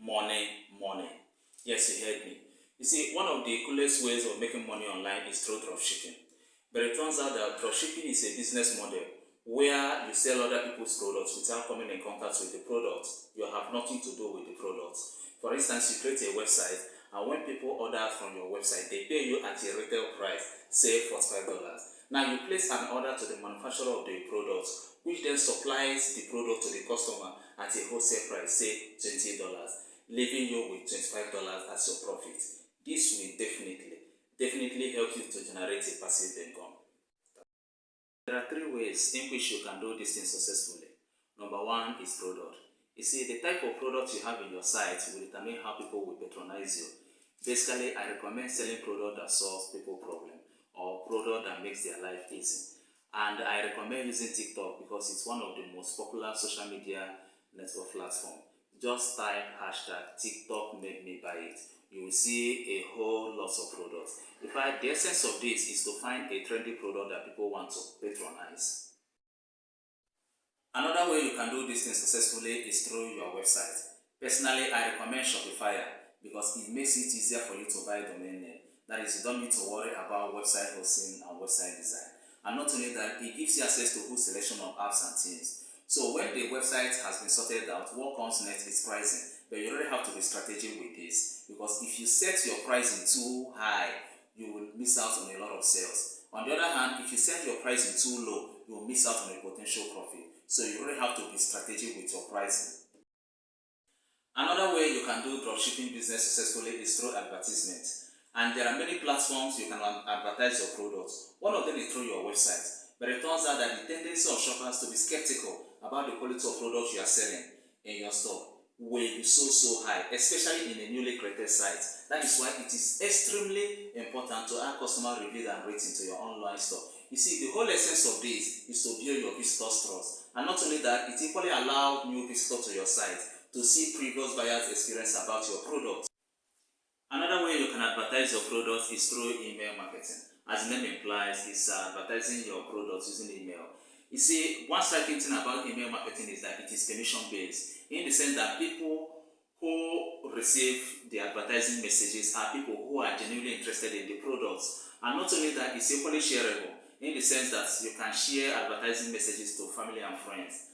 money. Yes, you heard me. You see, one of the coolest ways of making money online is through dropshipping. But it turns out that dropshipping is a business model where you sell other people's products without coming in contact with the product. You have nothing to do with the product. For instance, you create a website, and when people order from your website, they pay you at a retail price, say $45. Now you place an order to the manufacturer of the product, which then supplies the product to the customer at a wholesale price, say $20, leaving you with $25 as your profit. This will definitely help you to generate a passive income. There are three ways in which you can do this thing successfully. Number one is product. You see, the type of product you have in your site will determine how people will patronize you. Basically, I recommend selling product that solves people problem or product that makes their life easy. And I recommend using TikTok because it's one of the most popular social media network platform. Just type hashtag TikTok made me buy it. You will see a whole lot of products. In fact, the essence of this is to find a trendy product that people want to patronize. Another way you can do this thing successfully is through your website. Personally, I recommend Shopify because it makes it easier for you to buy a domain name. That is, you don't need to worry about website hosting and website design. And not only that, it gives you access to a full selection of apps and themes. So when the website has been sorted out, what comes next is pricing. But you really have to be strategic with this, because if you set your pricing too high, you will miss out on a lot of sales. On the other hand, if you set your pricing too low, you will miss out on a potential profit. So you really have to be strategic with your pricing. Another way you can do dropshipping business successfully is through advertisement. And there are many platforms you can advertise your products. One of them is through your website. But it turns out that the tendency of shoppers to be skeptical about the quality of products you are selling in your store will be so high, especially in a newly created site. That is why it is extremely important to add customer reviews and ratings to your online store. You see, the whole essence of this is to build your visitors' trust. And not only that, it equally allows new visitors to your site to see previous buyers' experience about your product. Another way you can advertise your products is through email marketing. As the name implies, it's advertising your products using email. You see, one striking thing about email marketing is that it is commission-based, in the sense that people who receive the advertising messages are people who are genuinely interested in the products. And not only that, it's equally shareable, in the sense that you can share advertising messages to family and friends,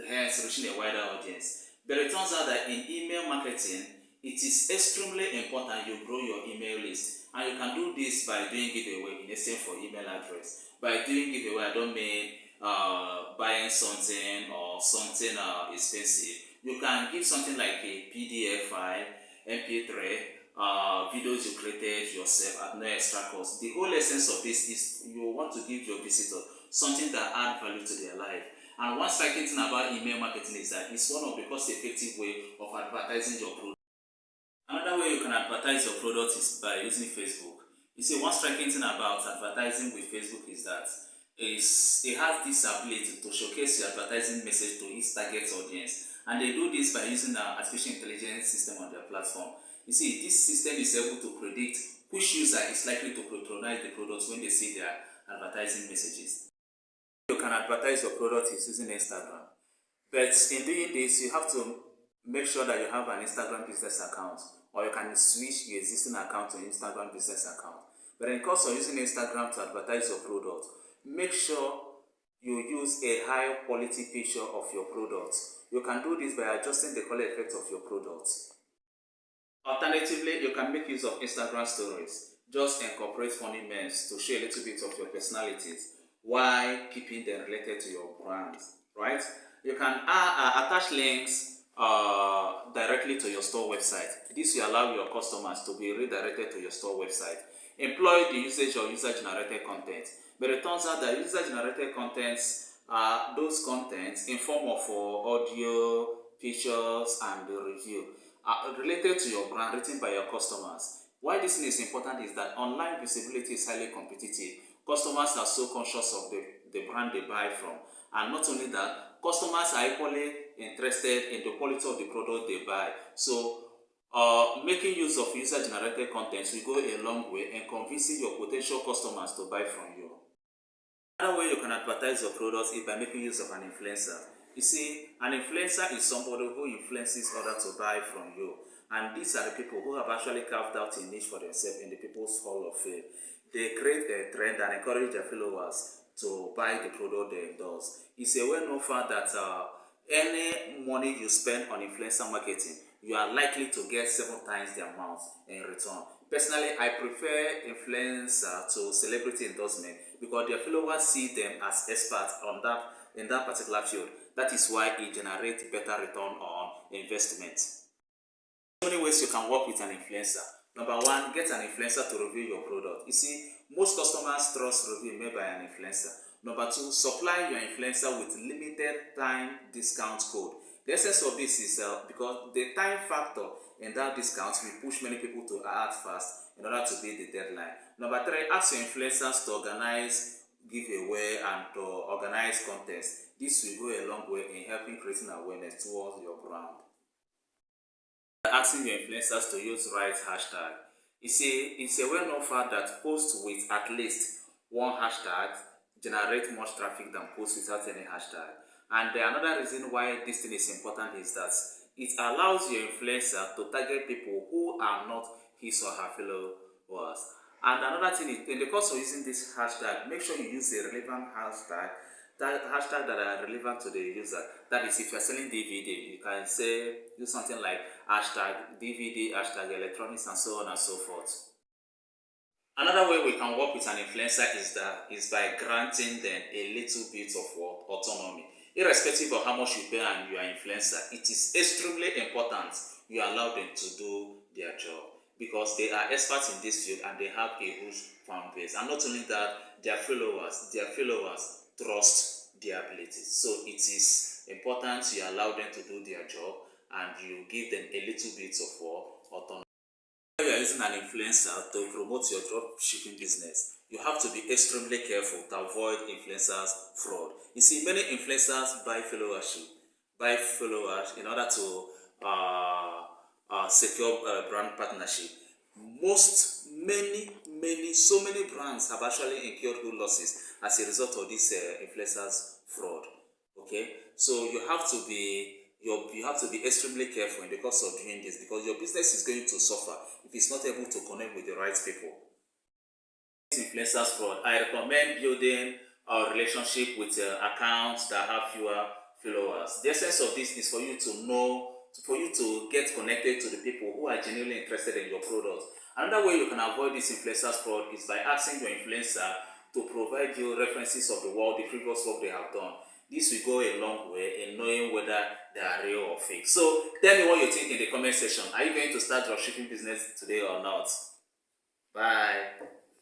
hence reaching a wider audience. But it turns out that in email marketing, it is extremely important you grow your email list. And you can do this by doing giveaway in exchange for email address. By doing giveaway, I don't mean buying something or something expensive. You can give something like a PDF file, MP3, videos you created yourself at no extra cost. The whole essence of this is you want to give your visitor something that adds value to their life. And one striking thing about email marketing is that it's one of the cost-effective way of advertising your product. Another way you can advertise your product is by using Facebook. You see, one striking thing about advertising with Facebook is that it has this ability to showcase your advertising message to its target audience. And they do this by using an artificial intelligence system on their platform. You see, this system is able to predict which user is likely to patronize the products when they see their advertising messages. You can advertise your product using Instagram. But in doing this, you have to make sure that you have an Instagram business account, or you can switch your existing account to Instagram business account. But in course of using Instagram to advertise your product, make sure you use a high quality picture of your product. You can do this by adjusting the color effect of your product. Alternatively, you can make use of Instagram stories. Just incorporate funny memes to show a little bit of your personalities while keeping them related to your brand, right? You can attach links directly to your store website. This will allow your customers to be redirected to your store website. Employ the usage of user-generated content. But it turns out that user-generated contents are those contents in form of audio, pictures, and the review related to your brand, written by your customers. Why this is important is that online visibility is highly competitive. Customers are so conscious of the brand they buy from. And not only that, customers are equally interested in the quality of the product they buy. So, making use of user-generated content will go a long way in convincing your potential customers to buy from you. Another way you can advertise your products is by making use of an influencer. You see, an influencer is somebody who influences others to buy from you. And these are the people who have actually carved out a niche for themselves in the People's Hall of Fame. They create a trend and encourage their followers to buy the product they endorse. It's a well-known fact that any money you spend on influencer marketing, you are likely to get 7 times the amount in return. Personally, I prefer influencer to celebrity endorsement because their followers see them as experts on that in that particular field. That is why it generates better return on investment. So many ways you can work with an influencer. Number one, get an influencer to review your product. You see, most customers trust review made by an influencer. Number two, supply your influencer with limited time discount code. The essence of this is because the time factor in that discount will push many people to act fast in order to beat the deadline. Number three, ask your influencers to organize giveaway and to organize contests. This will go a long way in helping creating awareness towards your brand. Asking your influencers to use right hashtag. It's a well-known fact that posts with at least one hashtag generate much traffic than posts without any hashtag. And another reason why this thing is important is that it allows your influencer to target people who are not his or her followers. And another thing is, in the course of using this hashtag, make sure you use a relevant hashtag, that hashtag that are relevant to the user. That is, if you're selling DVD, you can say, use something like hashtag DVD, hashtag electronics, and so on and so forth. Another way we can work with an influencer is by granting them a little bit of autonomy. Irrespective of how much you pay and you are influencer, it is extremely important you allow them to do their job because they are experts in this field and they have a huge fan base. And not only that, their followers trust their abilities. So it is important you allow them to do their job and you give them a little bit of autonomy. When you are using an influencer to promote your drop shipping business, you have to be extremely careful to avoid influencers fraud. You see, many influencers buy followers in order to secure brand partnership. So many brands have actually incurred huge losses as a result of this influencers fraud. Okay, so you have to be extremely careful in the course of doing this because your business is going to suffer if it's not able to connect with the right people. Influencers fraud, I recommend building a relationship with accounts that have fewer followers. The essence of this is for you to get connected to the people who are genuinely interested in your product. Another way you can avoid this influencers fraud is by asking your influencer to provide you references of the previous work they have done. This will go a long way in knowing whether they are real or fake. So tell me what you think in the comment section. Are you going to start dropshipping business today or not? Bye.